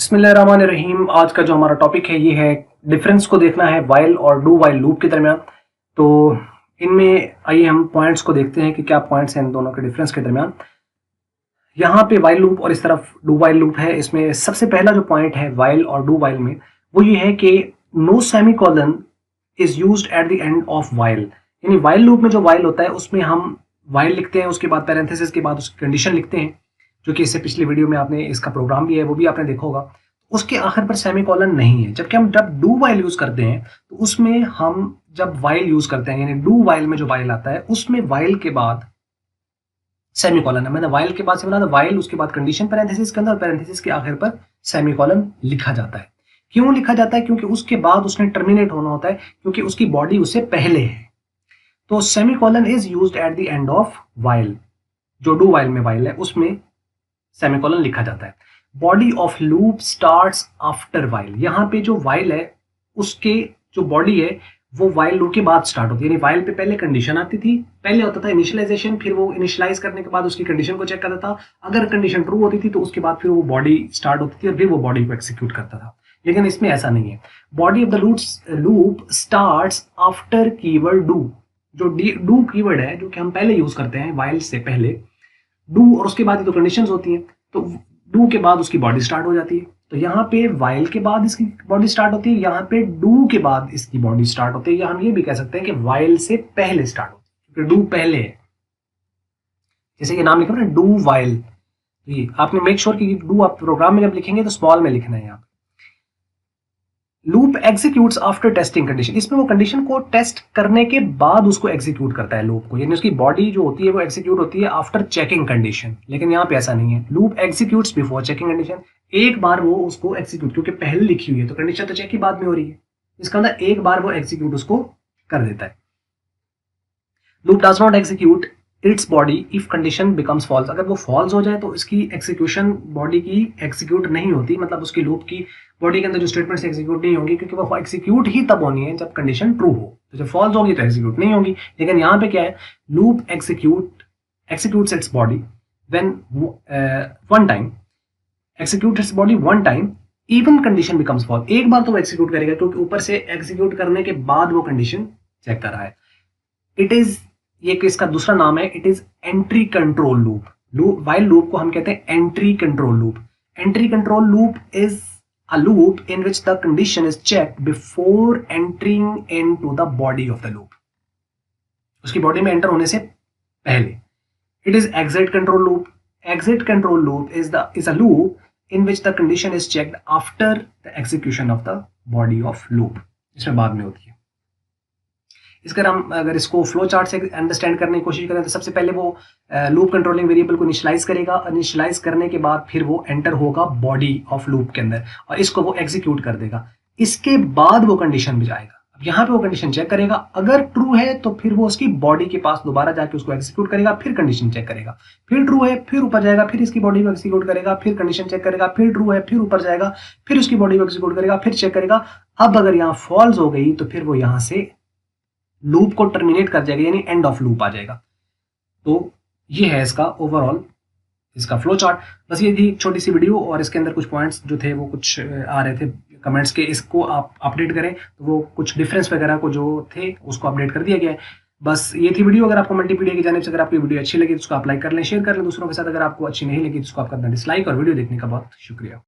बिस्मिल्लाहिर्रहमानिर्रहीम। आज का जो हमारा टॉपिक है ये है डिफरेंस को देखना है वाइल और डू वाइल लूप के दरमियान। तो इनमें आइए हम पॉइंट्स को देखते हैं कि क्या पॉइंट्स हैं इन दोनों के डिफरेंस के दरमियान। यहाँ पे वाइल लूप और इस तरफ डू वाइल लूप है। इसमें सबसे पहला जो पॉइंट है वाइल और डू वाइल में वो ये है कि no semicolon is used at the end of while. यानी वाइल लूप में जो वाइल होता है उसमें हम वाइल लिखते हैं, उसके बाद पैरेंथेसिस के बाद उसकी कंडीशन लिखते हैं, जो कि इससे पिछली वीडियो में आपने इसका प्रोग्राम भी है वो भी आपने देखा होगा। उसके आखिर पर सेमीकोलन नहीं है। जबकि हम जब डू वाइल यूज करते हैं तो उसमें हम जब वाइल यूज करते हैं यानी डू वाइल में जो वाइल आता है उसमें वाइल के बाद सेमीकोलन है। मैंने वाइल के बाद से बना था वाइल, उसके बाद कंडीशन पैरेंथेसिस के अंदर, पैरेंथेसिस के आखिर पर सेमीकोलन लिखा जाता है। क्यों लिखा जाता है? क्योंकि उसके बाद उसने टर्मिनेट होना होता है, क्योंकि उसकी बॉडी उससे पहले है। तो semicolon is used at the end of while. जो डू वाइल में वाइल है उसमें सेमीकोलन लिखा जाता है। Body of loop starts after while. यहाँ पे जो वाइल है उसके जो बॉडी है वो वाइल लूप के बाद स्टार्ट होती है। यानी वाइल पे पहले कंडीशन आती थी, पहले होता था इनिशियलाइजेशन, फिर वो इनिशियलाइज करने के बाद उसकी कंडीशन को चेक करता था। अगर कंडीशन ट्रू होती थी तो उसके बाद फिर वो बॉडी स्टार्ट होती थी और फिर वो बॉडी को एक्सिक्यूट करता था। लेकिन इसमें ऐसा नहीं है। Body of the loop starts after keyword do. जो डू कीवर्ड है जो कि हम पहले यूज करते हैं वाइल से पहले, डू और उसके बाद ही तो कंडीशंस होती हैं, तो डू के बाद उसकी बॉडी स्टार्ट हो जाती है। तो यहाँ पे वाइल के बाद इसकी बॉडी स्टार्ट होती है, यहाँ पे डू के बाद इसकी बॉडी स्टार्ट होती है, या हम ये भी कह सकते हैं कि वाइल से पहले स्टार्ट होती है क्योंकि डू पहले है। जैसे कि नाम लिखा ना डू वाइल, ये आपने मेक श्योर कि डू आप प्रोग्राम में जब लिखेंगे तो स्मॉल में लिखना है। यहाँ पे loop executes after testing condition. इसमें वो कंडीशन को टेस्ट करने के बाद उसको एग्जीक्यूट करता है लूप को, यानी उसकी बॉडी जो होती है वो एग्जीक्यूट होती है आफ्टर चेकिंग कंडीशन। लेकिन यहाँ पे ऐसा नहीं है। Loop executes before checking condition. एक बार वो उसको एग्जीक्यूट, क्योंकि पहले लिखी हुई है तो कंडीशन तो चेक ही बाद में हो रही है, इसका अंदर एक बार वो एग्जीक्यूट उसको कर देता है। Loop does not execute its body if condition becomes false. अगर वो फॉल्स हो जाए तो इसकी एग्जीक्यूशन बॉडी की एग्जीक्यूट नहीं होती, मतलब उसकी लूप की बॉडी के अंदर जो स्टेटमेंट्स एग्जीक्यूट नहीं होंगी, क्योंकि वो एग्जीक्यूट ही तब होनी है जब कंडीशन ट्रू हो। तो जब फॉल्स होगी तो एग्जीक्यूट नहीं होगी। लेकिन यहाँ पे क्या है, loop executes its body when one time, execute its body one time even condition becomes false. एक बार तो वो एक्सिक्यूट करेगा क्योंकि ऊपर से एग्जीक्यूट करने के बाद वो कंडीशन चेक कर रहा है। इट इज, ये इसका दूसरा नाम है, it is entry control loop. While loop को हम कहते हैं entry control loop. Entry control loop is a loop in which the condition is checked before entering into the body of the loop. उसकी बॉडी में enter होने से पहले। It is exit control loop. Exit control loop is a loop in which the condition is checked after the execution of the body of loop. इसमें बाद में होती है। अगर इसको फ्लो चार्ट से अंडरस्टैंड करने की कोशिश करें तो सबसे पहले वो लूप कंट्रोलिंग वेरिएबल को इनिशियलाइज करेगा। इनिशियलाइज करने के बाद फिर वो एंटर होगा बॉडी ऑफ लूप के अंदर और इसको वो एग्जीक्यूट कर देगा। इसके बाद वो कंडीशन में जाएगा। अब यहाँ पे वो कंडीशन चेक करेगा, अगर ट्रू है तो फिर वो उसकी बॉडी के पास दोबारा जाके उसको एग्जीक्यूट करेगा, फिर कंडीशन चेक करेगा। फिर ट्रू है, फिर ऊपर जाएगा, फिर इसकी बॉडी को एग्जीक्यूट करेगा, फिर कंडीशन चेक करेगा, फिर ट्रू है, फिर ऊपर जाएगा, फिर उसकी बॉडी को एग्जीक्यूट करेगा, फिर चेक करेगा। अब अगर यहाँ फॉल्स हो गई तो फिर वो यहाँ से लूप को टर्मिनेट कर जाएगा, यानी एंड ऑफ लूप आ जाएगा। तो ये है इसका ओवरऑल इसका फ्लो चार्ट। बस ये थी छोटी सी वीडियो और इसके अंदर कुछ पॉइंट्स जो थे वो कुछ आ रहे थे कमेंट्स के, इसको आप अपडेट करें तो वो कुछ डिफरेंस वगैरह को जो थे उसको अपडेट कर दिया गया है। बस ये थी वीडियो। अगर आपको मल्टीमीडिया की जानिब से अगर आपको वीडियो अच्छी लगी तो उसको आप लाइक कर लें, शेयर कर लें दूसरों के साथ। अगर आपको अच्छी नहीं लगी तो उसको आप करना डिसलाइक। और वीडियो देखने का बहुत शुक्रिया।